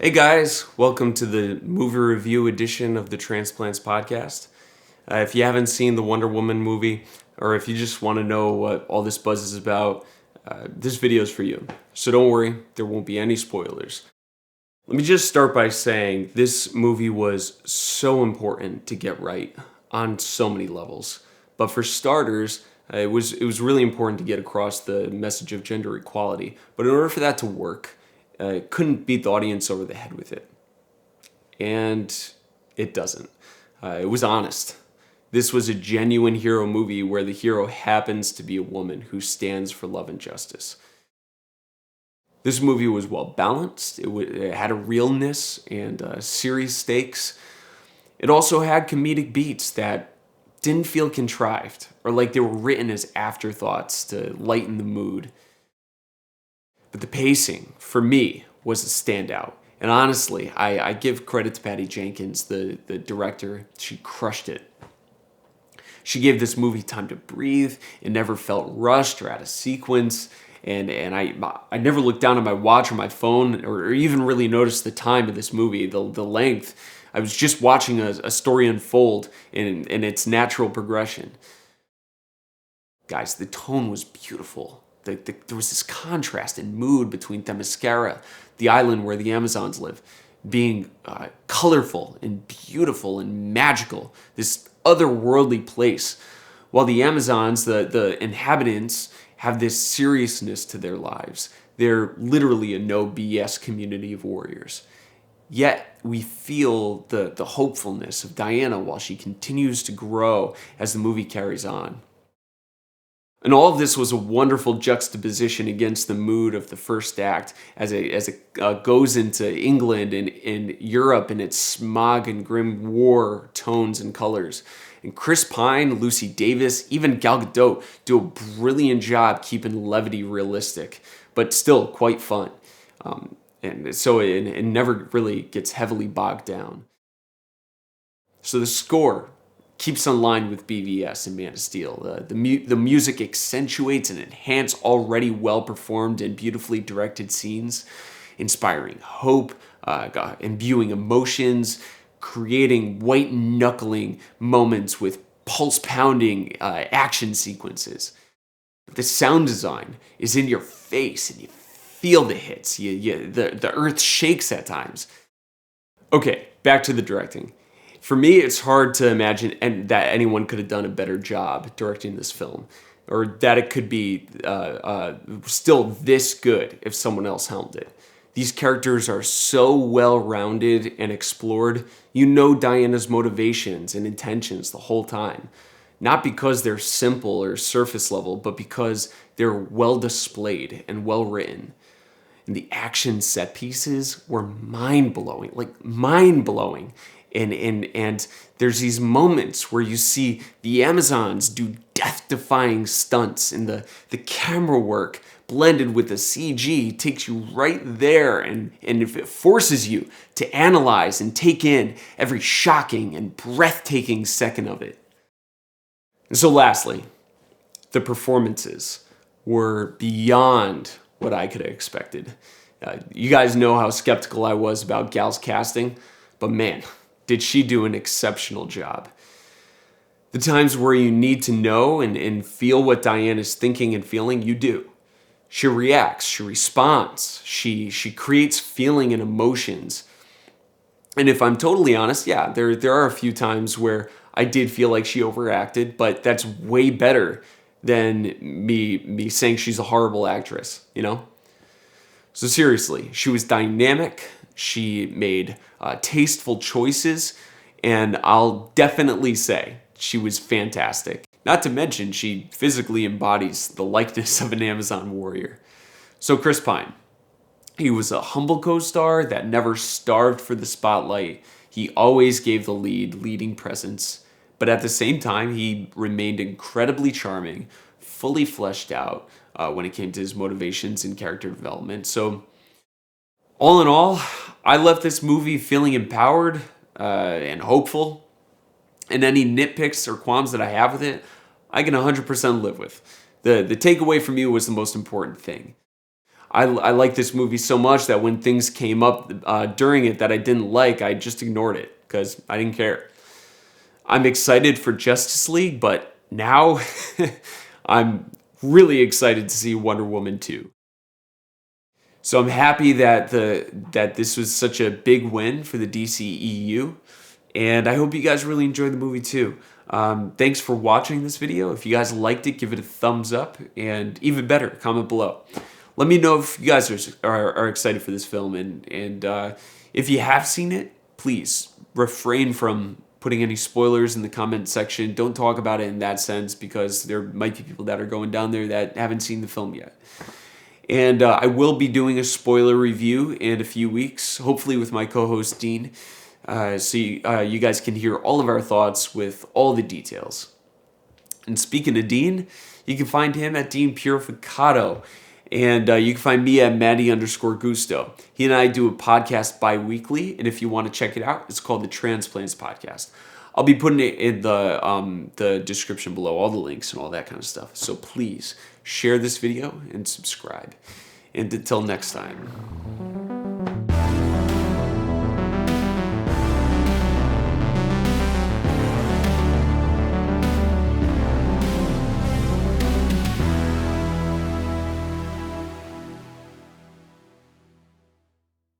Hey guys, welcome to the movie review edition of the Transplants podcast. If you haven't seen the Wonder Woman movie, or if you just want to know what all this buzz is about, this video is for you. So don't worry, there won't be any spoilers. Let me just start by saying this movie was so important to get right on so many levels. But for starters, it was really important to get across the message of gender equality. But in order for that to work, couldn't beat the audience over the head with it. And it doesn't. It was honest. This was a genuine hero movie where the hero happens to be a woman who stands for love and justice. This movie was well balanced. It had a realness and serious stakes. It also had comedic beats that didn't feel contrived or like they were written as afterthoughts to lighten the mood. But the pacing, for me, was a standout. And honestly, I give credit to Patty Jenkins, the director. She crushed it. She gave this movie time to breathe. It never felt rushed or out of sequence. And I never looked down at my watch or my phone or even really noticed the time of this movie, the length. I was just watching a story unfold in its natural progression. Guys, the tone was beautiful. There was this contrast in mood between Themyscira, the island where the Amazons live, being colorful and beautiful and magical, this otherworldly place, while the Amazons, the inhabitants, have this seriousness to their lives. They're literally a no BS community of warriors. Yet we feel the hopefulness of Diana while she continues to grow as the movie carries on. And all of this was a wonderful juxtaposition against the mood of the first act as it goes into England and in Europe and its smog and grim war tones and colors. And Chris Pine, Lucy Davis, even Gal Gadot do a brilliant job keeping levity realistic, but still quite fun. And so it never really gets heavily bogged down. So the score keeps in line with BVS and Man of Steel. The music accentuates and enhances already well-performed and beautifully directed scenes, inspiring hope, imbuing emotions, creating white-knuckling moments with pulse-pounding action sequences. The sound design is in your face, and you feel the hits. The earth shakes at times. Okay, back to the directing. For me, it's hard to imagine that anyone could have done a better job directing this film, or that it could be still this good if someone else helmed it. These characters are so well-rounded and explored. You know Diana's motivations and intentions the whole time. Not because they're simple or surface level, but because they're well displayed and well written. And the action set pieces were mind-blowing, like mind-blowing. And there's these moments where you see the Amazons do death-defying stunts, and the camera work blended with the CG takes you right there, and if it forces you to analyze and take in every shocking and breathtaking second of it. And so lastly, the performances were beyond what I could have expected. You guys know how skeptical I was about Gal's casting, but man, did she do an exceptional job. The times where you need to know and feel what Diane is thinking and feeling, you do. She reacts, she responds, she creates feeling and emotions. And if I'm totally honest, yeah, there are a few times where I did feel like she overacted, but that's way better than me saying she's a horrible actress, you know? So seriously, she was dynamic, she made tasteful choices, and I'll definitely say she was fantastic. Not to mention, she physically embodies the likeness of an Amazon warrior. So Chris Pine, he was a humble co-star that never starved for the spotlight. He always gave the leading presence. But at the same time, he remained incredibly charming, fully fleshed out when it came to his motivations and character development. So all in all, I left this movie feeling empowered and hopeful. And any nitpicks or qualms that I have with it, I can 100% live with. The takeaway from you was the most important thing. I like this movie so much that when things came up during it that I didn't like, I just ignored it because I didn't care. I'm excited for Justice League, but now I'm really excited to see Wonder Woman 2. So I'm happy that this was such a big win for the DCEU, and I hope you guys really enjoyed the movie too. Thanks for watching this video. If you guys liked it, give it a thumbs up, and even better, comment below. Let me know if you guys are excited for this film, and if you have seen it, please refrain from putting any spoilers in the comment section. Don't talk about it in that sense because there might be people that are going down there that haven't seen the film yet. And I will be doing a spoiler review in a few weeks, hopefully with my co-host Dean, so you guys can hear all of our thoughts with all the details. And speaking of Dean, you can find him at Dean Purificato. And you can find me at Maddie_Gusto. He and I do a podcast bi-weekly, and if you want to check it out, it's called the Transplants Podcast. I'll be putting it in the description below, all the links and all that kind of stuff. So please share this video and subscribe. And until next time.